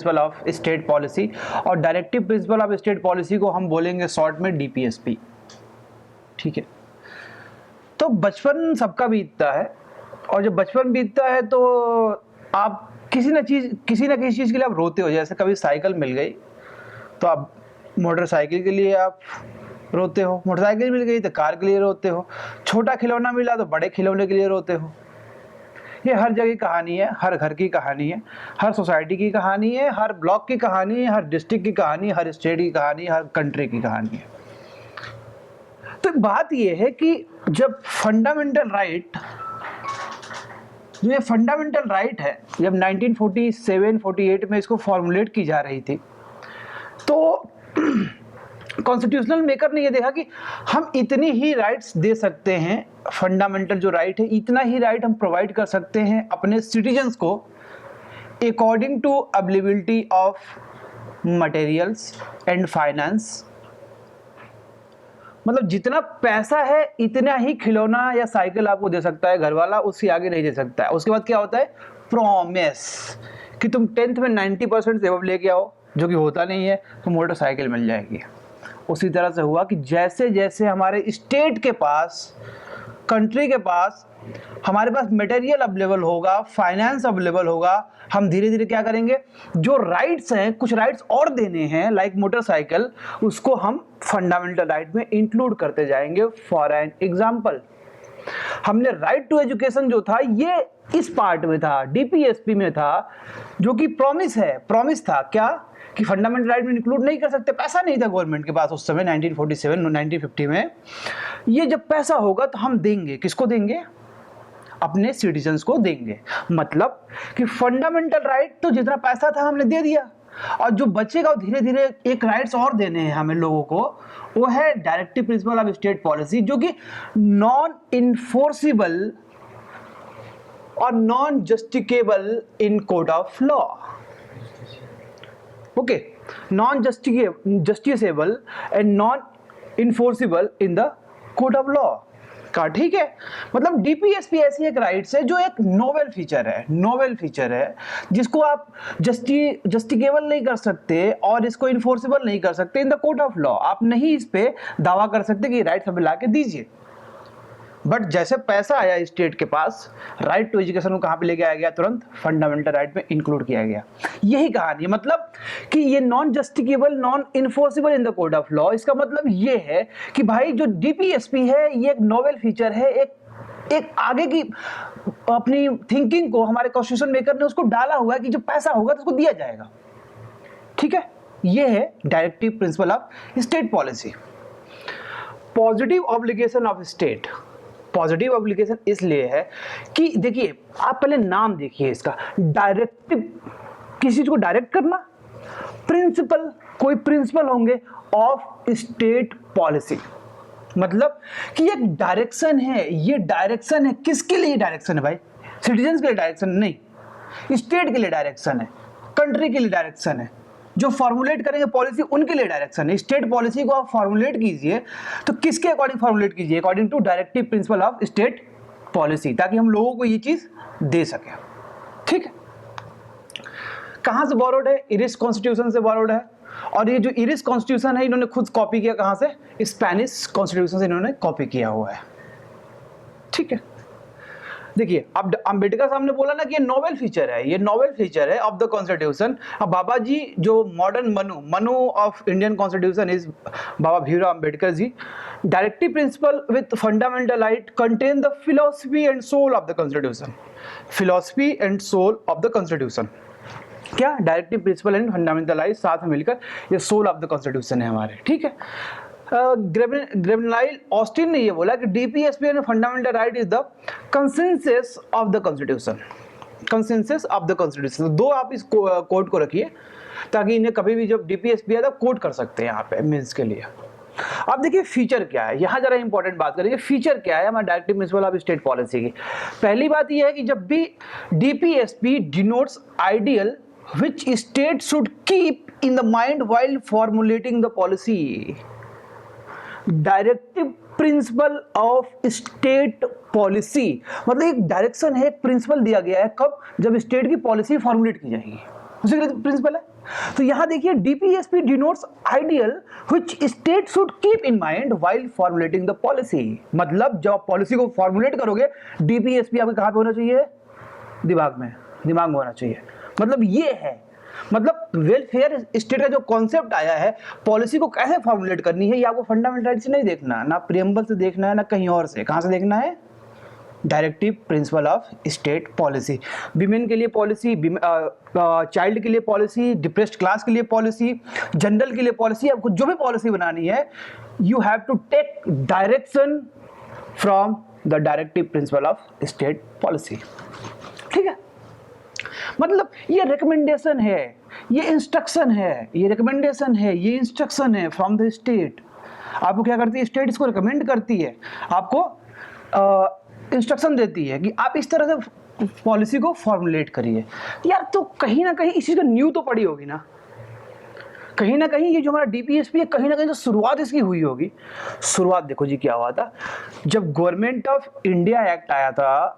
Principal of state policy, और directive principle of state policy को हम बोलेंगे शॉर्ट में डीपीएसपी। ठीक है, तो बचपन सबका बीतता है, और जब बचपन बीतता है तो आप किसी ना किसी चीज़ के लिए आप रोते हो। जैसे कभी साइकिल मिल गई तो आप मोटरसाइकिल के लिए आप रोते हो, मोटरसाइकिल मिल गई तो कार के लिए रोते हो, छोटा खिलौना मिला तो बड़े खिलौने के लिए रोते हो। ये हर जगह की कहानी है, हर घर की कहानी है, हर सोसाइटी की कहानी है, हर ब्लॉक की कहानी है, हर डिस्ट्रिक्ट की कहानी, हर स्टेट की कहानी, हर कंट्री की कहानी है। तो बात ये है कि जब फंडामेंटल राइट, जो ये फंडामेंटल राइट है, जब 1947-48 में इसको फॉर्मुलेट की जा रही थी, तो कॉन्स्टिट्यूशनल मेकर ने ये देखा कि हम इतनी ही राइट्स दे सकते हैं, फंडामेंटल जो राइट है इतना ही राइट हम प्रोवाइड कर सकते हैं अपने सिटीजन्स को according to availability of materials and finance. मतलब जितना पैसा है इतना ही खिलौना या साइकिल आपको दे सकता है घर वाला, उससे आगे नहीं दे सकता है। उसके बाद क्या होता है, प्रॉमिस कि तुम 10th में 90% से एबव लेके आओ, जो कि होता नहीं है, तो मोटरसाइकिल मिल जाएगी। उसी तरह से हुआ कि जैसे जैसे हमारे स्टेट के पास, कंट्री के पास, हमारे पास मटेरियल अवेलेबल होगा, फाइनेंस अवेलेबल होगा, हम धीरे धीरे क्या करेंगे, जो राइट्स हैं, कुछ राइट्स और देने हैं लाइक मोटरसाइकिल, उसको हम फंडामेंटल राइट में इंक्लूड करते जाएंगे। फॉर एन एग्जांपल, हमने राइट टू एजुकेशन जो था ये इस पार्ट में था, डीपीएसपी में था, जो कि प्रॉमिस था क्या कि फंडामेंटल राइट में इंक्लूड नहीं कर सकते। पैसा नहीं था गवर्नमेंट के पास उस समय 1947-1950 में। ये जब पैसा होगा तो हम देंगे, किसको देंगे, अपने सिटीजन्स को देंगे। मतलब कि फंडामेंटल राइट तो जितना पैसा था हमने दे दिया, और जो बचेगा धीरे धीरे एक राइट्स और देने हैं हमें लोगों को, वो है directive principle of state policy, जो कि नॉन इन्फोर्सिबल और non justiciable in court of law. Okay, non justiciable and non enforceable in the court of law का। ठीक है, मतलब डीपीएसपी ऐसी एक राइट्स है जो एक नोवेल फीचर है, जिसको आप जस्टिकेबल नहीं कर सकते और इसको इन्फोर्सिबल नहीं कर सकते इन द कोर्ट ऑफ लॉ। आप नहीं इस पे दावा कर सकते कि राइट्स हमें ला के दीजिए। बट जैसे पैसा आया स्टेट के पास, राइट टू एजुकेशन को कहां पे लेके आया गया, तुरंत फंडामेंटल राइट में इंक्लूड किया गया। यही कहानी है, मतलब कि ये non justiciable, non enforceable in the court of law. इसका मतलब ये है कि भाई जो डीपीएसपी है ये एक नोवेल फीचर है, एक आगे की अपनी थिंकिंग को हमारे कॉन्स्टिट्यूशन मेकर ने उसको डाला हुआ है कि जो पैसा होगा तो उसको दिया जाएगा। ठीक है, ये है directive principle of state policy. Positive obligation of state, positive obligation इसलिए है कि देखिए, आप पहले नाम देखिए इसका, डायरेक्टिव, किसी चीज को डायरेक्ट करना, प्रिंसिपल, कोई प्रिंसिपल होंगे ऑफ स्टेट पॉलिसी, मतलब कि एक डायरेक्शन है। ये डायरेक्शन है, किसके लिए डायरेक्शन है भाई, सिटीजन्स के लिए डायरेक्शन नहीं, स्टेट के लिए डायरेक्शन है, कंट्री के लिए डायरेक्शन है। जो फॉर्मुलेट करेंगे पॉलिसी उनके लिए डायरेक्शन है। स्टेट पॉलिसी को आप फॉर्मुलेट कीजिए तो किसके अकॉर्डिंग फॉर्मुलेट कीजिए, according to directive principle of state policy, ताकि हम लोगों को ये चीज दे सके। ठीक है, कहां से बोरोड है, इरिश कॉन्स्टिट्यूशन से बोरोड है, और ये जो इरिश कॉन्स्टिट्यूशन है इन्होंने खुद कॉपी किया, कहां से, स्पेनिश कॉन्स्टिट्यूशन से इन्होंने कॉपी किया हुआ है। ठीक है, देखिए अब अंबेडकर साहब ने बोला ना कि ये नोवेल फीचर है, ये नोवेल फीचर है ऑफ द कॉन्स्टिट्यूशन। अब बाबा जी जो modern Manu of Indian constitution is Baba Bhimrao Ambedkar ji. Directive principle with fundamental right contain the philosophy and soul of the constitution, philosophy and soul of the constitution. क्या, directive principle and fundamental right साथ में मिलकर ये soul of the constitution है हमारे। ठीक है, ग्रेविनाइल Austin ने ये बोला कि DPSP and fundamental right is the consensus of the constitution, consensus of the constitution. दो आप इस कोड को रखिए ताकि इन्हें कभी भी जब डीपीएसपी आता कोड कर सकते हैं यहाँ पे मीन्स के लिए। अब देखिए फीचर क्या है, यहाँ जरा इंपॉर्टेंट बात करेंगे, फीचर क्या है हमारे directive principle of state policy की। पहली बात यह है कि जब भी DPSP denotes ideal which state should keep in the mind while formulating the policy, directive principle of state policy मतलब एक डायरेक्शन है, एक प्रिंसिपल दिया गया है, कब, जब स्टेट की पॉलिसी फॉर्मुलेट की जाएगी। उसी के लिए प्रिंसिपल है। तो यहां देखिए DPSP denotes ideal which state should keep in mind while formulating the policy. मतलब जब आप पॉलिसी को फॉर्मुलेट करोगे डीपीएसपी आपके कहां पे होना चाहिए, दिमाग में होना चाहिए। मतलब ये है, मतलब वेलफेयर स्टेट का जो कॉन्सेप्ट आया है, पॉलिसी को कैसे फॉर्मुलेट करनी है, ये आपको फंडामेंटल राइट से नहीं देखना, ना प्रियम्बल से देखना है, ना कहीं और से। कहां से देखना है, directive principle of state policy. Women के लिए पॉलिसी, चाइल्ड के लिए पॉलिसी, डिप्रेस्ड क्लास के लिए पॉलिसी, जनरल के लिए पॉलिसी, आपको जो भी पॉलिसी बनानी है you have to take direction from the directive principle of state policy. ठीक है, मतलब ये रिकमेंडेशन है, ये इंस्ट्रक्शन है, ये रिकमेंडेशन है, ये इंस्ट्रक्शन है फ्रॉम द स्टेट। आपको क्या करती है स्टेट, इसको रिकमेंड करती है, आपको इंस्ट्रक्शन देती है कि आप इस तरह से पॉलिसी को फॉर्मुलेट करिए। यार तो कहीं ना कहीं इस चीज का न्यू तो पड़ी होगी ना, कहीं ना कहीं ये जो हमारा डीपीएसपी है कहीं ना कहीं तो शुरुआत इसकी हुई होगी। शुरुआत देखो जी क्या हुआ था, जब गवर्नमेंट ऑफ इंडिया एक्ट आया था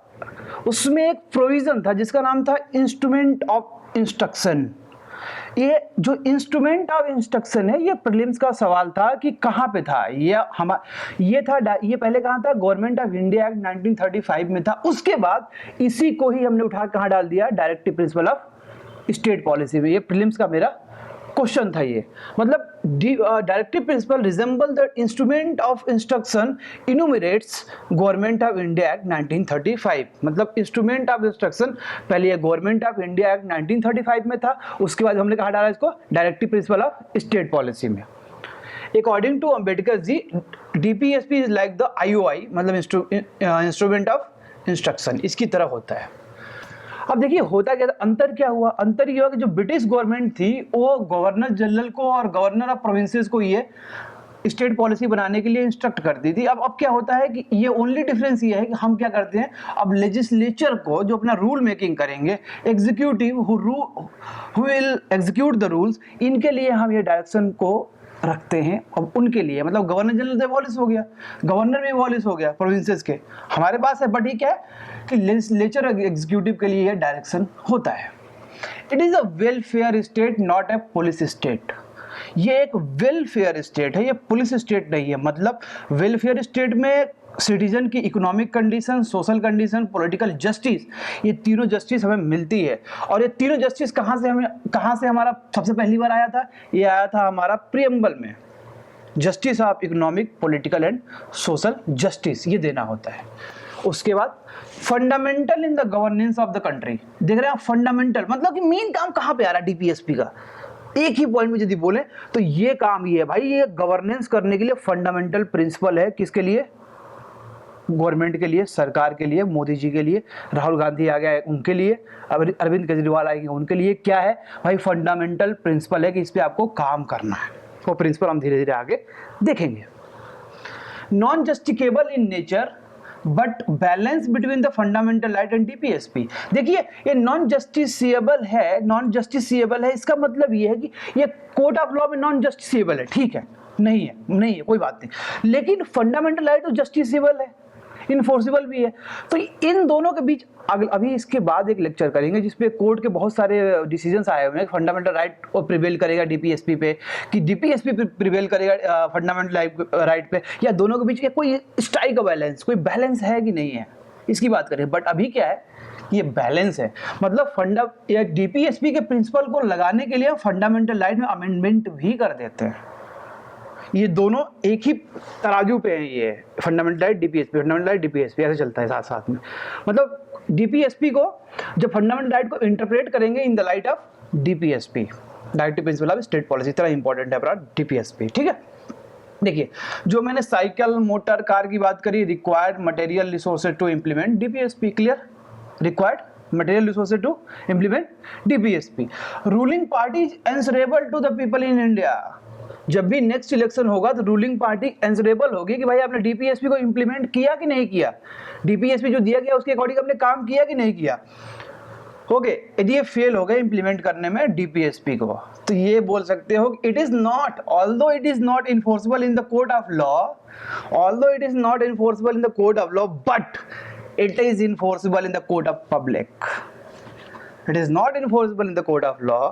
उसमें एक प्रोविजन था जिसका नाम था इंस्ट्रूमेंट ऑफ इंस्ट्रक्शन। ये जो इंस्ट्रूमेंट ऑफ इंस्ट्रक्शन है ये प्रीलिम्स का सवाल था कि कहाँ पे था ये पहले कहाँ था, गवर्नमेंट ऑफ इंडिया एक्ट 1935 में था। उसके बाद इसी को ही हमने उठा कहाँ डाल दिया, directive principle of state policy में। ये प्रीलिम्स का मेरा क्वेश्चन था ये। मतलब directive principle resemble the instrument of instruction enumerates government of India act 1935। मतलब इंस्ट्रूमेंट ऑफ इंस्ट्रक्शन पहले ये गवर्नमेंट ऑफ इंडिया एक्ट 1935 में था, उसके बाद हमने कहा डाला इसको directive principle of state policy में। According to Ambedkar ji DPSP is like the IOI, मतलब इंस्ट्रूमेंट ऑफ इंस्ट्रक्शन, इसकी तरह होता है। अब देखिए होता क्या था, अंतर क्या हुआ, अंतर ये हुआ कि जो ब्रिटिश गवर्नमेंट थी वो गवर्नर जनरल को और गवर्नर ऑफ प्रोविंसेस को ये स्टेट पॉलिसी बनाने के लिए इंस्ट्रक्ट करती थी। अब क्या होता है कि ये ओनली डिफरेंस ये है कि हम क्या करते हैं, अब लेजिस्लेचर को जो अपना रूल मेकिंग करेंगे, executive who will execute the rules, इनके लिए हम ये डायरेक्शन को रखते हैं। अब उनके लिए मतलब गवर्नर जनरल से एबॉलिश हो गया, गवर्नर भी एबॉलिश हो गया प्रोविंसेस के, हमारे पास है। बट ये क्या है कि लेजिस्लेचर एग्जीक्यूटिव के लिए ये डायरेक्शन होता है। It is a welfare state not a police state. ये एक वेलफेयर स्टेट है, ये पुलिस स्टेट नहीं है। मतलब वेलफेयर स्टेट में सिटीजन की economic condition, social condition, political justice, ये तीनों जस्टिस हमें मिलती है। और ये तीनों जस्टिस कहाँ से हमारा सबसे पहली बार आया था, ये आया था हमारा प्रियम्बल में। Justice of economic, political and social justice, ये देना होता है। उसके बाद fundamental in the governance of the country, देख रहे हैं फंडामेंटल, मतलब कि मेन काम कहाँ पे आ रहा है डीपीएसपी का। एक ही पॉइंट में यदि बोले तो ये काम ये है भाई, ये गवर्नेंस करने के लिए फंडामेंटल प्रिंसिपल है। किसके लिए, गवर्नमेंट के लिए, सरकार के लिए, मोदी जी के लिए, राहुल गांधी आ गया उनके लिए, अरविंद केजरीवाल आएंगे उनके लिए। क्या है भाई, फंडामेंटल प्रिंसिपल है कि इस पे आपको काम करना है। वो प्रिंसिपल हम धीरे धीरे आगे देखेंगे। Non justiciable in nature but balance between the fundamental right and DPSP. देखिए ये नॉन जस्टिसिएबल है, नॉन जस्टिसिएबल है, इसका मतलब ये है कि ये कोर्ट ऑफ लॉ में नॉन जस्टिसिएबल है, ठीक है, नहीं है कोई बात नहीं। लेकिन फंडामेंटल राइट तो जस्टिसिएबल है, इन्फोर्सिबल भी है। तो इन दोनों के बीच अभी इसके बाद एक लेक्चर करेंगे जिसपे कोर्ट के बहुत सारे डिसीजंस आए हुए हैं। फंडामेंटल राइट को प्रिवेल करेगा डीपीएसपी पे, कि डीपीएसपी पे प्रिवेल करेगा फंडामेंटल राइट पे, या दोनों के बीच कोई स्ट्राइक का बैलेंस, कोई बैलेंस है कि नहीं है, इसकी बात करें। बट अभी क्या है, ये बैलेंस है। मतलब डीपीएसपी के प्रिंसिपल को लगाने के लिए फंडामेंटल राइट में अमेंडमेंट भी कर देते हैं। ये दोनों एक ही तराजू पे हैं, ये फंडामेंटल राइट डीपीएसपी ऐसे चलता है साथ साथ में। मतलब डीपीएसपी को जब फंडामेंटल राइट को इंटरप्रेट करेंगे in the light of DPSP, directive principle of state policy, इतना इंपॉर्टेंट है अपना डीपीएसपी। ठीक है, देखिए जो मैंने साइकिल, मोटर, कार की बात करी, required material resources to implement DPSP, clear, required material resources to implement DPSP. Ruling party is answerable to the people in India. जब भी नेक्स्ट इलेक्शन होगा तो रूलिंग पार्टी आंसरेबल होगी कि भाई आपने डीपीएसपी को इंप्लीमेंट किया कि नहीं किया, डीपीएसपी जो दिया गया उसके अकॉर्डिंग आपने काम किया कि नहीं किया। ओके, यदि ये फेल हो गए इंप्लीमेंट करने में डीपीएसपी को, तो ये बोल सकते हो it is not, although it is not enforceable in the court of law, although it is not enforceable in the court of law, but it is enforceable in the court of public. It is not enforceable in the code of law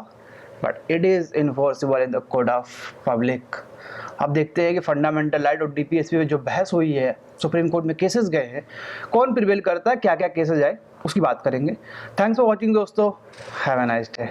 but it is enforceable in the code of public. अब देखते हैं कि fundamental right और DPSP में जो बहस हुई है, सुप्रीम कोर्ट में केसेस गए हैं, कौन प्रिवेल करता है, क्या क्या केसेस आए, उसकी बात करेंगे। थैंक्स फॉर वॉचिंग दोस्तों, हैव अ नाइस डे।